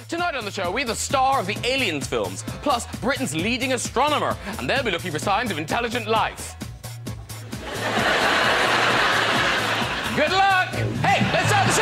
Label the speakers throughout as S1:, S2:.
S1: Tonight on the show, we have the star of the Aliens films, plus Britain's leading astronomer, and they'll be looking for signs of intelligent life. Good luck! Hey, let's start the show!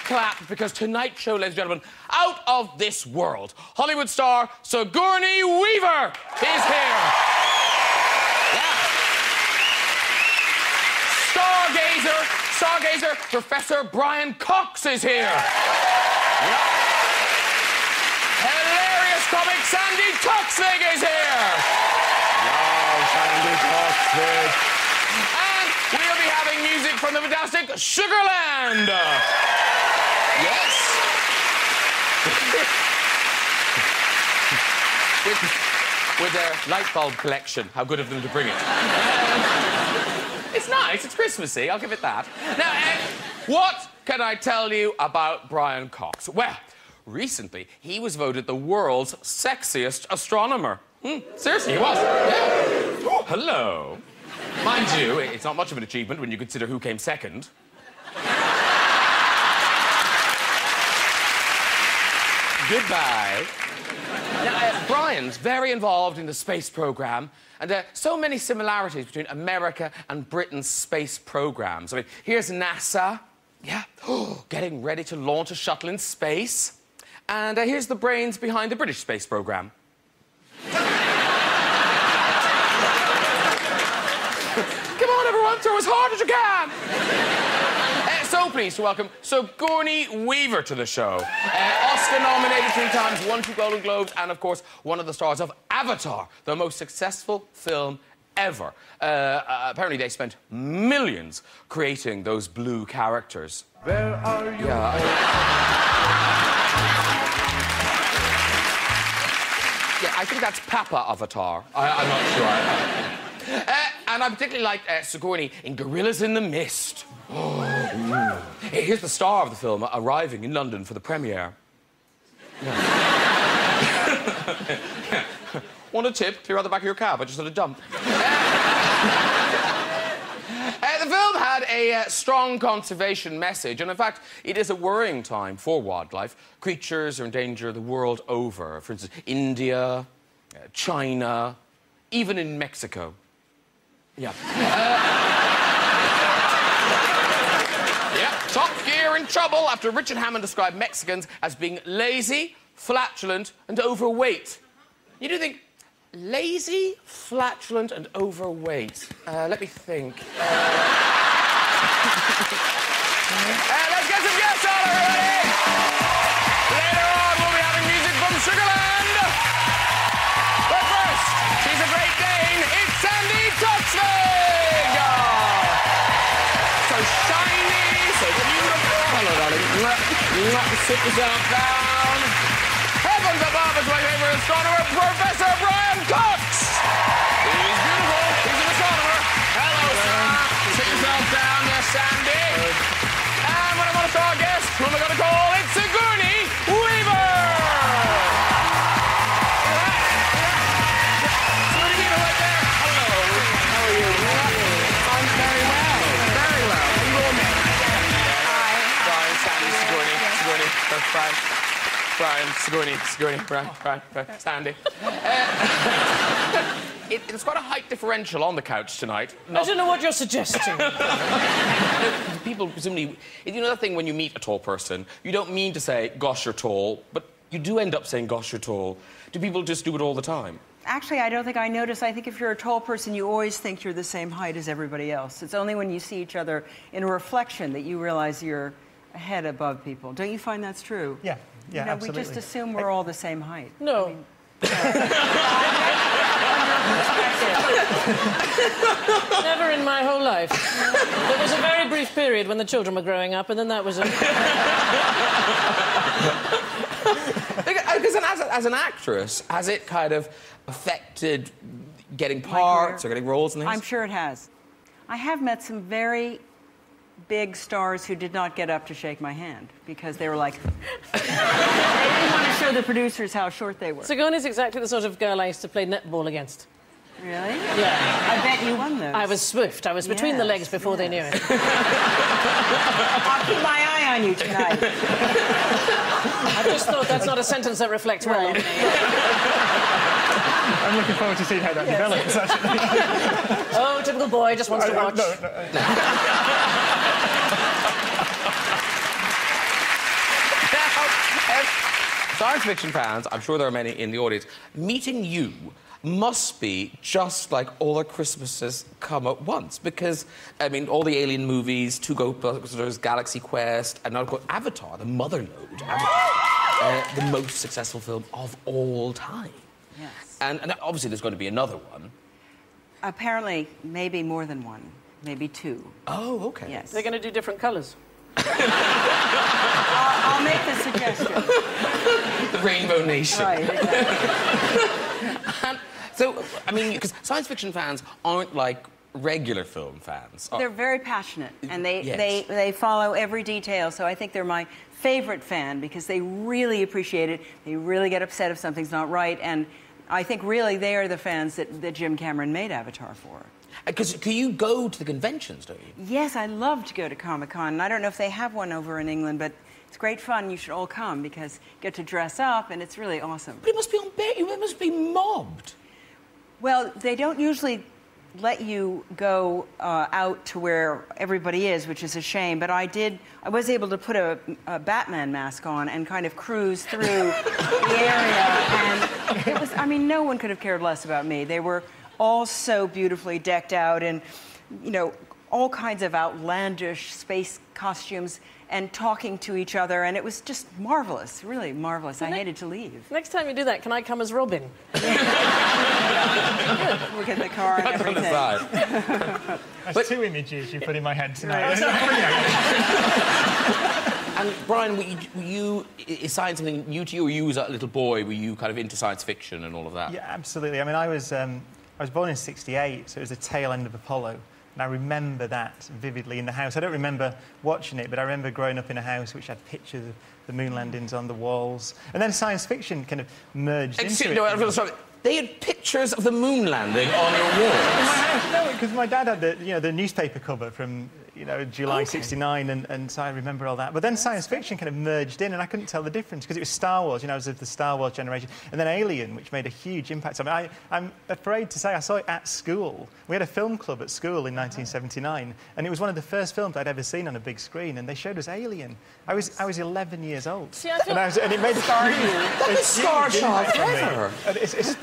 S1: Clap, because tonight's show, ladies and gentlemen, out of this world, Hollywood star Sigourney Weaver is here. Yeah. Stargazer Professor Brian Cox is here. Yeah. Hilarious comic Sandi Toksvig is here. Wow, Sandi Toksvig. And we'll be having music from the fantastic Sugarland. Yes. with their light bulb collection. How good of them to bring it. It's nice. It's Christmassy. I'll give it that. Now, what can I tell you about Brian Cox? Well, recently, he was voted the world's sexiest astronomer. Seriously, he was. Yeah. Oh, hello. Mind you, it's not much of an achievement when you consider who came second. Goodbye. Now, Brian's very involved in the space program, and there are so many similarities between America and Britain's space programs. I mean, here's NASA, yeah, getting ready to launch a shuttle in space, and here's the brains behind the British space program. Come on, everyone, throw as hard as you can. So pleased to welcome Sigourney Weaver to the show. Oscar-nominated 3 times, won 2 Golden Globes, and, of course, one of the stars of Avatar, the most successful film ever. Apparently, they spent millions creating those blue characters.
S2: Where are you?
S1: Yeah. I think that's Papa Avatar. I'm not sure. And I particularly like Sigourney in Gorillas in the Mist. Here's the star of the film arriving in London for the premiere. Want a tip? Clear out the back of your cab. I just had a dump. The film had a strong conservation message, and in fact, it is a worrying time for wildlife. Creatures are in danger the world over. For instance, India, China, even in Mexico. Yeah. Top Gear in trouble after Richard Hammond described Mexicans as being lazy, flatulent, and overweight. You do think, lazy, flatulent, and overweight? Let me think. Let's get some guests on, everybody! Later on, we'll be having music from Sugarland. But first, she's a Great Dane. It's Sandi Toksvig! So shiny. So beautiful. Hello, darling. Sit yourself down. Heavens above is my favorite astronomer, Professor Brian Cox. He's beautiful. He's an astronomer. Hello, sir. Sit yourself down, yes, Sandi. And when I want to start our guest, who am I going to call? It's Sigourney Weaver. Sigourney Weaver right there. Hello. How are you? I'm very well. Very well. You all met. Brian, Sandi, Sigourney, Brian, Sigourney, Brian, Sandi. It's quite a height differential on the couch tonight.
S3: I don't know what you're suggesting.
S1: People presumably... You know that thing when you meet a tall person, you don't mean to say, gosh, you're tall, but you do end up saying, gosh, you're tall. Do people just do it all the time?
S4: Actually, I don't think I notice. I think if you're a tall person, you always think you're the same height as everybody else. It's only when you see each other in a reflection that you realize you're a head above people. Don't you find that's true?
S2: Yeah,
S4: absolutely. We just assume we're all the same height.
S3: No.
S4: I mean,
S2: Never in my whole life. There was a very brief period when the children were growing up, and then that was it.
S1: Because as an actress, has it kind of affected getting parts or getting roles and things?
S4: I'm sure it has. I have met some very big stars who did not get up to shake my hand because they were like... they didn't want to show the producers how short they were.
S2: Sigourney's exactly the sort of girl I used to play netball against.
S4: Really?
S2: Yeah.
S4: I bet you won those.
S2: I was swift. I was between the legs before they knew it.
S4: I'll keep my eye on you tonight.
S2: I just thought that's not a sentence that reflects well on me.
S3: I'm looking forward to seeing how that develops, actually.
S2: Oh, typical boy, just wants to watch.
S3: No.
S1: Science fiction fans, I'm sure there are many in the audience, meeting you must be just like all the Christmases come at once. Because, I mean, all the Alien movies, Two Ghostbusters, Galaxy Quest, and now Avatar, the motherlode, the most successful film of all time.
S4: Yes.
S1: And obviously there's going to be another one.
S4: Apparently, maybe more than one. Maybe two.
S1: Oh, OK.
S4: Yes.
S2: They're going to do different colours.
S4: I'll make the suggestion.
S1: The Rainbow Nation.
S4: Right, exactly.
S1: So, I mean, because science fiction fans aren't like regular film fans.
S4: They're very passionate, and they follow every detail, so I think they're my favourite fan because they really appreciate it. They really get upset if something's not right, and I think really they are the fans that Jim Cameron made Avatar for.
S1: Because can you go to the conventions, don't you?
S4: Yes, I love to go to Comic-Con, and I don't know if they have one over in England, but it's great fun. You should all come because you get to dress up, and it's really awesome.
S1: But it must be it must be mobbed.
S4: Well, they don't usually let you go out to where everybody is, which is a shame. But I was able to put a Batman mask on and kind of cruise through the area. And it was, I mean, no one could have cared less about me. They were all so beautifully decked out in, you know, all kinds of outlandish space costumes and talking to each other, and it was just marvelous, really marvelous. I hated to leave.
S2: Next time you do that, can I come as Robin?
S4: We'll get the car and everything.
S3: That's two images you put in my head tonight.
S1: And Brian, is science something new to you, or you as a little boy, were you kind of into science fiction and all of that?
S3: Yeah, absolutely. I mean, I was born in '68, so it was the tail end of Apollo. And I remember that vividly in the house. I don't remember watching it, but I remember growing up in a house which had pictures of the moon landings on the walls. And then science fiction kind of merged into it.
S1: No, sorry. They had pictures of the moon landing on your walls.
S3: In my house, no, because my dad had the newspaper cover from July '69, and so I remember all that. But then science fiction kind of merged in, and I couldn't tell the difference because it was Star Wars. I was of the Star Wars generation, and then Alien, which made a huge impact on me. I'm afraid to say I saw it at school. We had a film club at school in 1979, and it was one of the first films I'd ever seen on a big screen, and they showed us Alien. I was 11 years old.
S2: See, I feel...
S3: and it made a
S1: That was Star Child forever.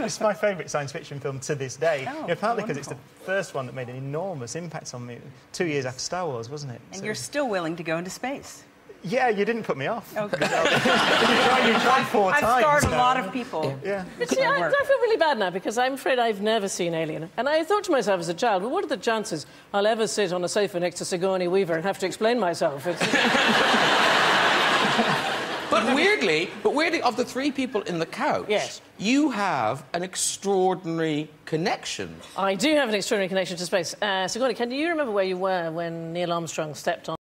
S3: It's my favourite science fiction film to this day. Partly because it's the first one that made an enormous impact on me 2 years after Star Wars, wasn't it?
S4: And you're still willing to go into space.
S3: Yeah, you didn't put me off.
S4: Okay.
S3: you tried 4 times.
S4: I've scarred a lot of people.
S3: Yeah.
S2: But see, I feel really bad now because I'm afraid I've never seen Alien. And I thought to myself as a child, well, what are the chances I'll ever sit on a sofa next to Sigourney Weaver and have to explain myself?
S1: But weirdly, of the 3 people in the couch,
S2: yes,
S1: you have an extraordinary connection.
S2: I do have an extraordinary connection to space. Sigourney, can you remember where you were when Neil Armstrong stepped on